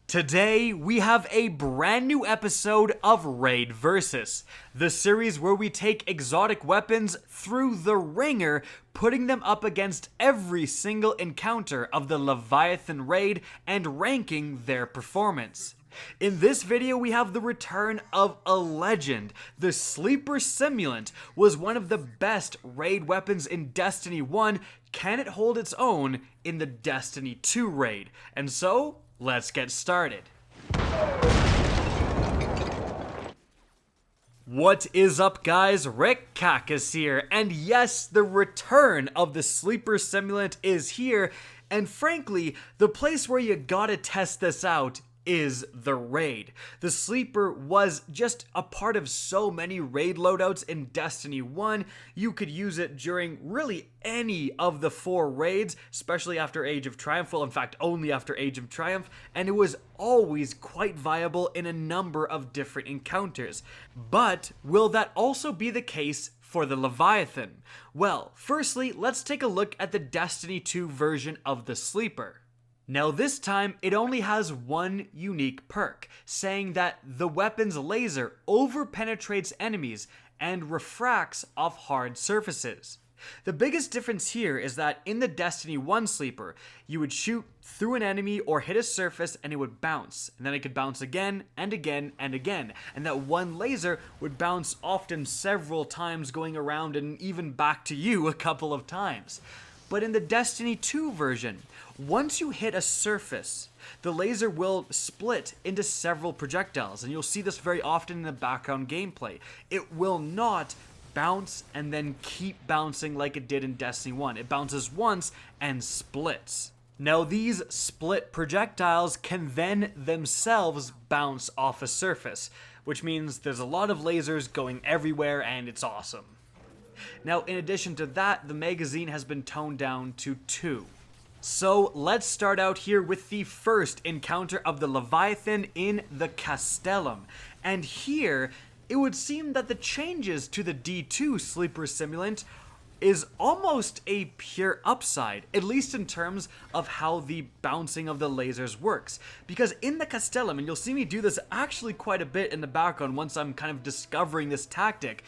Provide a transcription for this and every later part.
Today, we have a brand new episode of Raid Versus, the series where we take exotic weapons through the ringer, putting them up against every single encounter of the Leviathan Raid and ranking their performance. In this video, we have the return of a legend. The Sleeper Simulant was one of the best raid weapons in Destiny 1. Can it hold its own in the Destiny 2 raid? And so, let's get started. What is up, guys? Rick Cacus here, and yes, the return of the Sleeper Simulant is here, and frankly, the place where you gotta test this out is the raid. The Sleeper was just a part of so many raid loadouts in Destiny 1. You could use it during really any of the 4 raids, especially after Age of Triumph, well, in fact, only after Age of Triumph, and it was always quite viable in a number of different encounters. But will that also be the case for the Leviathan? Well, firstly, let's take a look at the Destiny 2 version of the Sleeper. Now this time, it only has one unique perk, saying that the weapon's laser over-penetrates enemies and refracts off hard surfaces. The biggest difference here is that in the Destiny 1 Sleeper, you would shoot through an enemy or hit a surface and it would bounce, and then it could bounce again and again and again, and that one laser would bounce often several times, going around and even back to you a couple of times. But in the Destiny 2 version, once you hit a surface, the laser will split into several projectiles, and you'll see this very often in the background gameplay. It will not bounce and then keep bouncing like it did in Destiny 1. It bounces once and splits. Now these split projectiles can then themselves bounce off a surface, which means there's a lot of lasers going everywhere and it's awesome. Now, in addition to that, the magazine has been toned down to 2. So, let's start out here with the first encounter of the Leviathan in the Castellum. And here, it would seem that the changes to the D2 Sleeper Simulant is almost a pure upside, at least in terms of how the bouncing of the lasers works. Because in the Castellum, and you'll see me do this actually quite a bit in the background once I'm kind of discovering this tactic,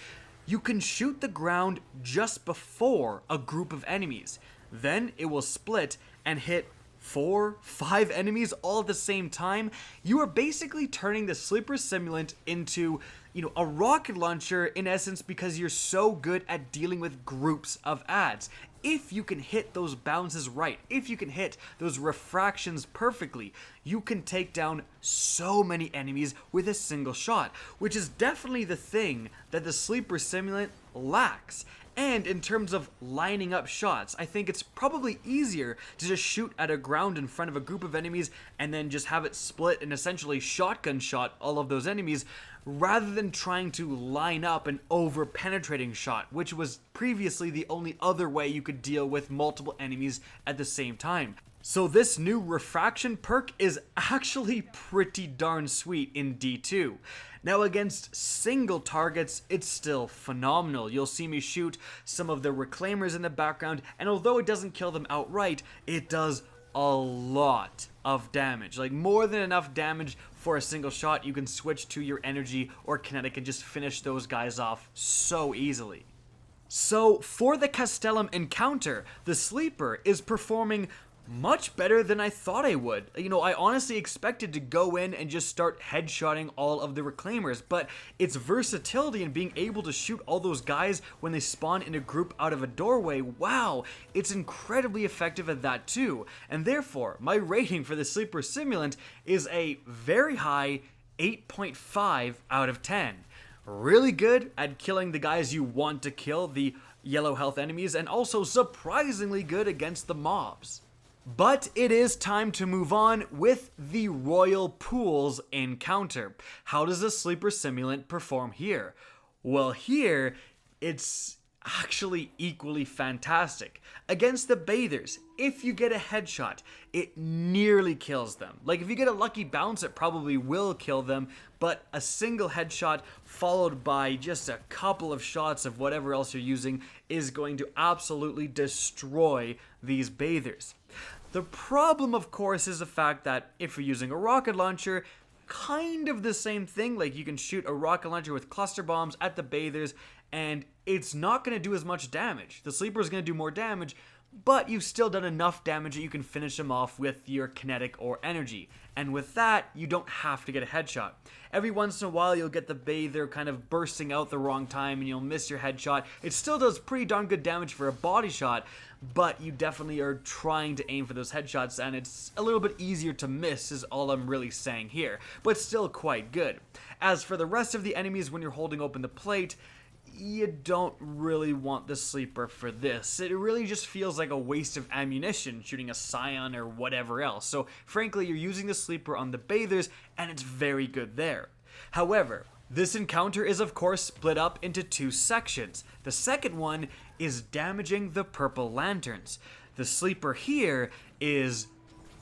you can shoot the ground just before a group of enemies. Then it will split and hit 4, 5 enemies all at the same time. You are basically turning the Sleeper Simulant into, a rocket launcher in essence, because you're so good at dealing with groups of adds. If you can hit those bounces right, if you can hit those refractions perfectly, you can take down so many enemies with a single shot, which is definitely the thing that the Sleeper Simulant lacks. And in terms of lining up shots, I think it's probably easier to just shoot at a ground in front of a group of enemies and then just have it split and essentially shotgun shot all of those enemies, rather than trying to line up an over-penetrating shot, which was previously the only other way you could deal with multiple enemies at the same time. So this new refraction perk is actually pretty darn sweet in D2. Now against single targets, it's still phenomenal. You'll see me shoot some of the reclaimers in the background, and although it doesn't kill them outright, it does a lot of damage. Like more than enough damage for a single shot. You can switch to your energy or kinetic and just finish those guys off so easily. So for the Castellum encounter, the Sleeper is performing much better than I thought I would. I honestly expected to go in and just start headshotting all of the reclaimers, but its versatility in being able to shoot all those guys when they spawn in a group out of a doorway, wow, it's incredibly effective at that too. And therefore, my rating for the Sleeper Simulant is a very high 8.5 out of 10. Really good at killing the guys you want to kill, the yellow health enemies, and also surprisingly good against the mobs. But it is time to move on with the Royal Pools encounter. How does the Sleeper Simulant perform here? Well, here, it's actually equally fantastic. Against the bathers, if you get a headshot, it nearly kills them. Like, if you get a lucky bounce, it probably will kill them, but a single headshot followed by just a couple of shots of whatever else you're using is going to absolutely destroy these bathers. The problem, of course, is the fact that if you're using a rocket launcher, kind of the same thing. Like, you can shoot a rocket launcher with cluster bombs at the bathers, and it's not going to do as much damage. The Sleeper is going to do more damage, but you've still done enough damage that you can finish them off with your kinetic or energy. And with that, you don't have to get a headshot. Every once in a while, you'll get the bather kind of bursting out the wrong time and you'll miss your headshot. It still does pretty darn good damage for a body shot, but you definitely are trying to aim for those headshots, and it's a little bit easier to miss is all I'm really saying here, but still quite good. As for the rest of the enemies, when you're holding open the plate, you don't really want the Sleeper for this. It really just feels like a waste of ammunition shooting a Scion or whatever else. So frankly, you're using the Sleeper on the bathers and it's very good there. However, this encounter is of course split up into two sections. The second one is damaging the purple lanterns. The Sleeper here is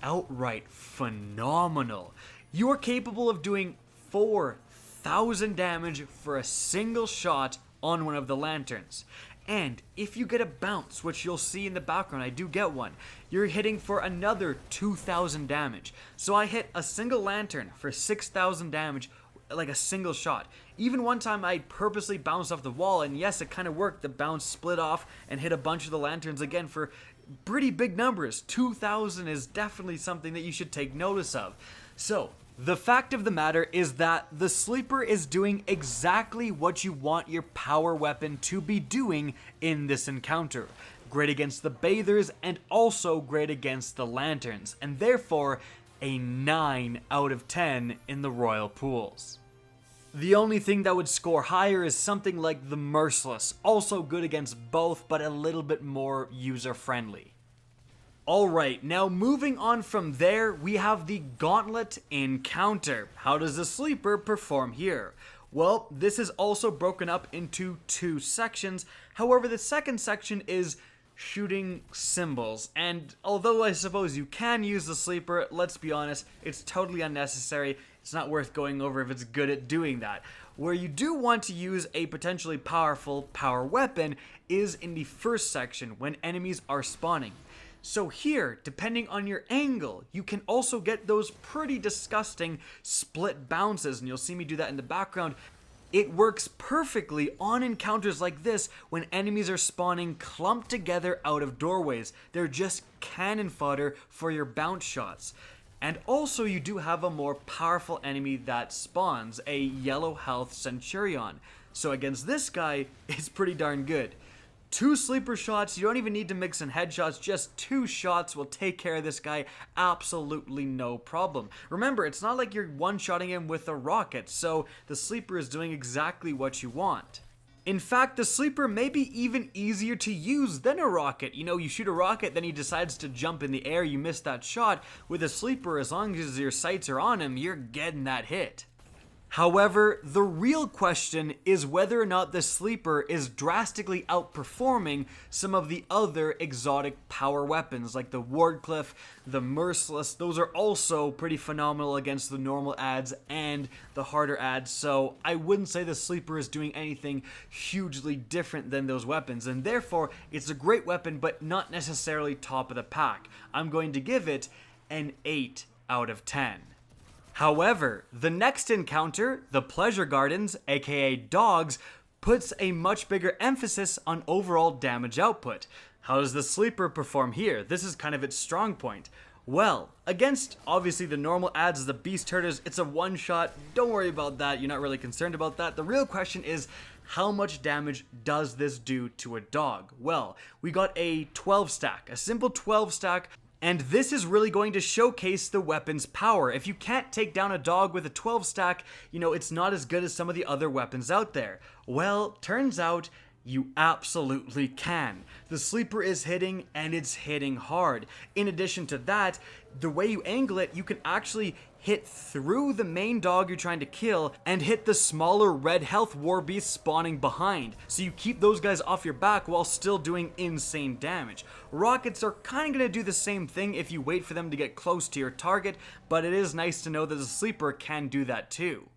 outright phenomenal. You are capable of doing 4,000 damage for a single shot on one of the lanterns. And if you get a bounce, which you'll see in the background, I do get one, you're hitting for another 2,000 damage. So I hit a single lantern for 6,000 damage, like a single shot. Even one time I purposely bounced off the wall, and yes, it kind of worked. The bounce split off and hit a bunch of the lanterns again for pretty big numbers. 2,000 is definitely something that you should take notice of. So, the fact of the matter is that the Sleeper is doing exactly what you want your power weapon to be doing in this encounter. Great against the bathers and also great against the lanterns, and therefore a 9 out of 10 in the Royal Pools. The only thing that would score higher is something like the Merciless, also good against both but a little bit more user-friendly. Alright, now moving on from there, we have the Gauntlet encounter. How does the Sleeper perform here? Well, this is also broken up into two sections. However, the second section is shooting symbols, and although I suppose you can use the Sleeper, let's be honest, it's totally unnecessary. It's not worth going over if it's good at doing that. Where you do want to use a potentially powerful power weapon is in the first section when enemies are spawning. So here, depending on your angle, you can also get those pretty disgusting split bounces, and you'll see me do that in the background. It works perfectly on encounters like this when enemies are spawning clumped together out of doorways. They're just cannon fodder for your bounce shots. And also you do have a more powerful enemy that spawns, a yellow health Centurion. So against this guy, it's pretty darn good. 2 Sleeper shots, you don't even need to mix in headshots, just 2 shots will take care of this guy, absolutely no problem. Remember, it's not like you're one-shotting him with a rocket, so the Sleeper is doing exactly what you want. In fact, the Sleeper may be even easier to use than a rocket. You know, you shoot a rocket, then he decides to jump in the air, you miss that shot. With a Sleeper, as long as your sights are on him, you're getting that hit. However, the real question is whether or not the Sleeper is drastically outperforming some of the other exotic power weapons like the Wardcliff, the Merciless. Those are also pretty phenomenal against the normal adds and the harder adds, so I wouldn't say the Sleeper is doing anything hugely different than those weapons, and therefore it's a great weapon but not necessarily top of the pack. I'm going to give it an 8 out of 10. However, the next encounter, the Pleasure Gardens, aka Dogs, puts a much bigger emphasis on overall damage output. How does the Sleeper perform here? This is kind of its strong point. Well, against obviously the normal adds, the Beast Herders, it's a one-shot. Don't worry about that, you're not really concerned about that. The real question is, how much damage does this do to a dog? Well, we got a 12 stack, a simple 12 stack. And this is really going to showcase the weapon's power. If you can't take down a dog with a 12 stack, you know, it's not as good as some of the other weapons out there. Well, turns out you absolutely can. The Sleeper is hitting, and it's hitting hard. In addition to that, the way you angle it, you can actually hit through the main dog you're trying to kill and hit the smaller red health war beast spawning behind. So you keep those guys off your back while still doing insane damage. Rockets are kind of going to do the same thing if you wait for them to get close to your target, but it is nice to know that the Sleeper can do that too.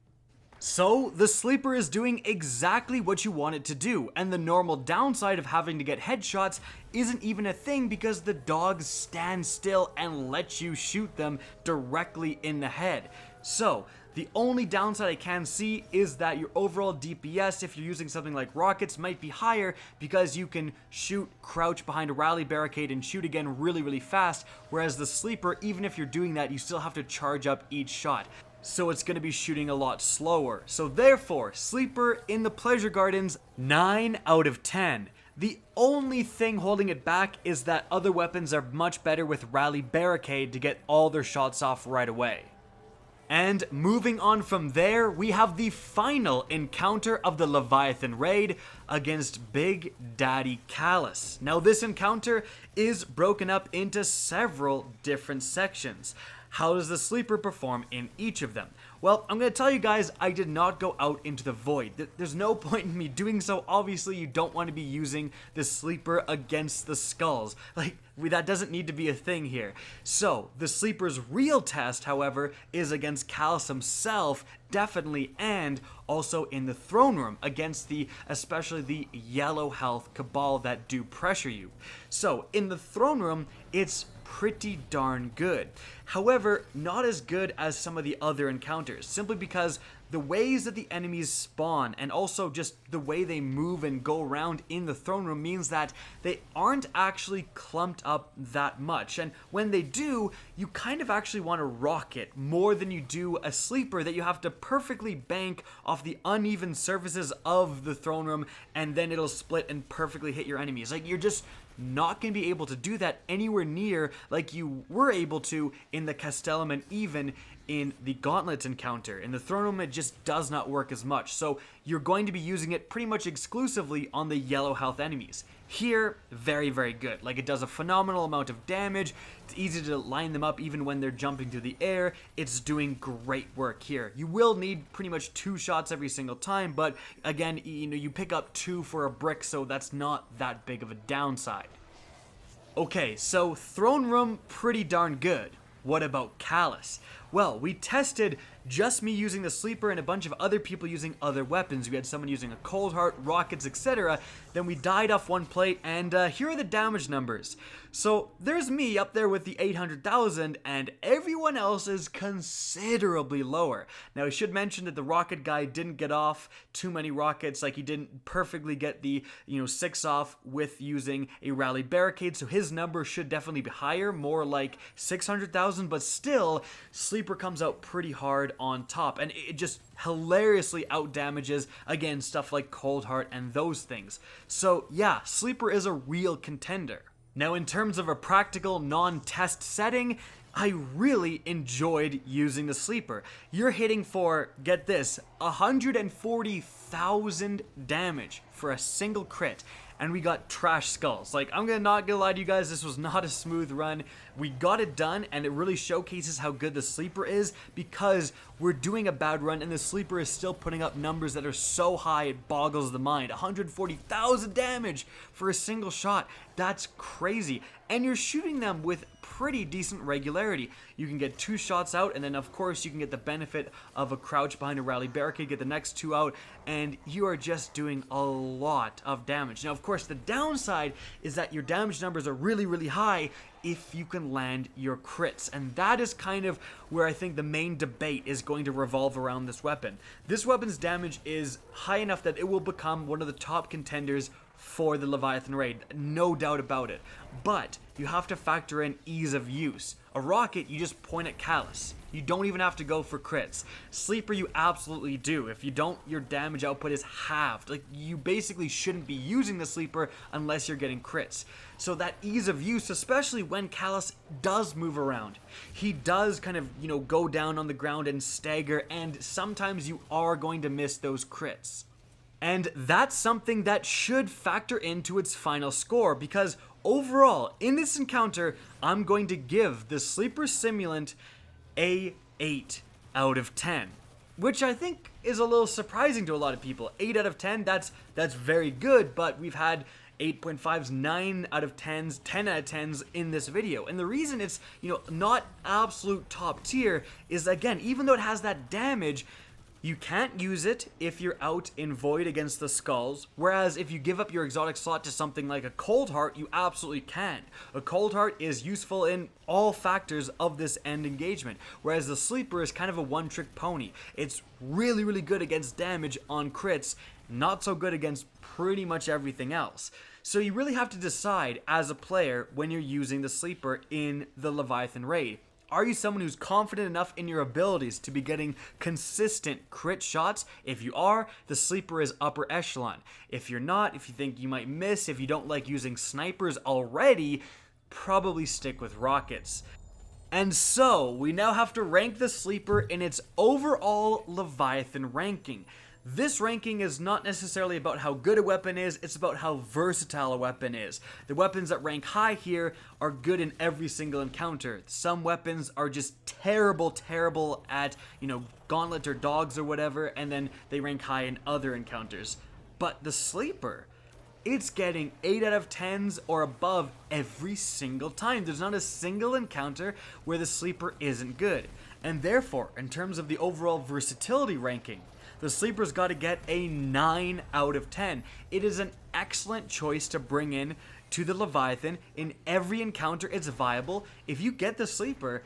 So, the Sleeper is doing exactly what you want it to do, and the normal downside of having to get headshots isn't even a thing because the dogs stand still and let you shoot them directly in the head. So, the only downside I can see is that your overall DPS, if you're using something like rockets, might be higher because you can shoot, crouch behind a rally barricade, and shoot again really fast, whereas the Sleeper, even if you're doing that, you still have to charge up each shot. So it's going to be shooting a lot slower. So therefore, Sleeper in the Pleasure Gardens, 9 out of 10. The only thing holding it back is that other weapons are much better with Rally Barricade to get all their shots off right away. And moving on from there, we have the final encounter of the Leviathan Raid against Big Daddy Calus. Now this encounter is broken up into several different sections. How does the Sleeper perform in each of them? Well, I'm going to tell you guys, I did not go out into the void. There's no point in me doing so. Obviously, you don't want to be using the Sleeper against the skulls. Like, that doesn't need to be a thing here. So, the Sleeper's real test, however, is against Calus himself, definitely, and also in the throne room against especially the yellow health Cabal that do pressure you. So, in the throne room, it's pretty darn good. However, not as good as some of the other encounters, simply because the ways that the enemies spawn and also just the way they move and go around in the throne room means that they aren't actually clumped up that much. And when they do, you kind of actually want to rock it more than you do a Sleeper that you have to perfectly bank off the uneven surfaces of the throne room, and then it'll split and perfectly hit your enemies. Like, you're just not going to be able to do that anywhere near like you were able to in the Castellum and even in the Gauntlet encounter. In the throne room, it just does not work as much, so you're going to be using it pretty much exclusively on the yellow health enemies. Here, very good. Like, it does a phenomenal amount of damage. It's easy to line them up even when they're jumping through the air. It's doing great work here. You will need pretty much 2 shots every single time, but again, you pick up 2 for a brick, so that's not that big of a downside. Okay, so throne room, pretty darn good. What about Calus? Well, we tested just me using the Sleeper and a bunch of other people using other weapons. We had someone using a Cold Heart, rockets, etc. Then we died off one plate, and here are the damage numbers. So there's me up there with the 800,000, and everyone else is considerably lower. Now, I should mention that the rocket guy didn't get off too many rockets. Like, he didn't perfectly get the 6 off with using a rally barricade, so his number should definitely be higher, more like 600,000, but still, Sleeper comes out pretty hard on top, and it just hilariously outdamages, again, stuff like Cold Heart and those things. So yeah, Sleeper is a real contender. Now, in terms of a practical non-test setting, I really enjoyed using the Sleeper. You're hitting for, get this, 140,000 damage for a single crit, and we got trash skulls. Like, I'm not gonna lie to you guys, this was not a smooth run. We got it done, and it really showcases how good the Sleeper is because we're doing a bad run and the Sleeper is still putting up numbers that are so high it boggles the mind. 140,000 damage for a single shot. That's crazy. And you're shooting them with pretty decent regularity. You can get 2 shots out, and then of course you can get the benefit of a crouch behind a rally barricade, get the next 2 out, and you are just doing a lot of damage. Now, of course, the downside is that your damage numbers are really high if you can land your crits, and that is kind of where I think the main debate is going to revolve around this weapon. This weapon's damage is high enough that it will become one of the top contenders for the Leviathan Raid, no doubt about it. But you have to factor in ease of use. A rocket, you just point at Calus. You don't even have to go for crits. Sleeper, you absolutely do. If you don't, your damage output is halved. Like, you basically shouldn't be using the Sleeper unless you're getting crits. So that ease of use, especially when Calus does move around, he does kind of, go down on the ground and stagger, and sometimes you are going to miss those crits. And that's something that should factor into its final score, because overall, in this encounter, I'm going to give the Sleeper Simulant a 8 out of 10. Which I think is a little surprising to a lot of people. 8 out of 10, that's very good, but we've had 8.5s, 9 out of 10s, 10 out of 10s in this video. And the reason it's, not absolute top tier is, again, even though it has that damage, You can't use it if you're out in Void against the Skulls, whereas if you give up your exotic slot to something like a Cold Heart, you absolutely can. A Cold Heart is useful in all factors of this end engagement, whereas the Sleeper is kind of a one-trick pony. It's really, really good against damage on crits, not so good against pretty much everything else. So you really have to decide as a player when you're using the Sleeper in the Leviathan Raid. Are you someone who's confident enough in your abilities to be getting consistent crit shots? If you are, the Sleeper is upper echelon. If you're not, if you think you might miss, if you don't like using snipers already, probably stick with rockets. And so, we now have to rank the Sleeper in its overall Leviathan ranking. This ranking is not necessarily about how good a weapon is, it's about how versatile a weapon is. The weapons that rank high here are good in every single encounter. Some weapons are just terrible at, Gauntlet or dogs or whatever, and then they rank high in other encounters. But the Sleeper, it's getting 8 out of 10s or above every single time. There's not a single encounter where the Sleeper isn't good. And therefore, in terms of the overall versatility ranking, the Sleeper's got to get a 9 out of 10. It is an excellent choice to bring in to the Leviathan. In every encounter, it's viable. If you get the Sleeper,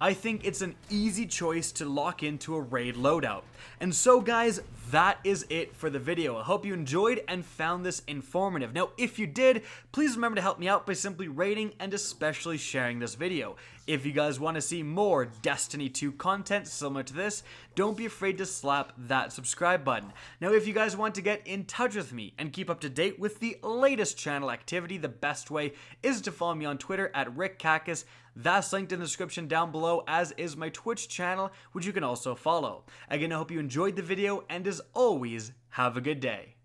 I think it's an easy choice to lock into a raid loadout. And so guys, that is it for the video. I hope you enjoyed and found this informative. Now, if you did, please remember to help me out by simply rating and especially sharing this video. If you guys want to see more Destiny 2 content similar to this, don't be afraid to slap that subscribe button. Now, if you guys want to get in touch with me and keep up to date with the latest channel activity, the best way is to follow me on Twitter at RickCacus. That's linked in the description down below, as is my Twitch channel, which you can also follow. Again, I hope you enjoyed the video, and as always, have a good day.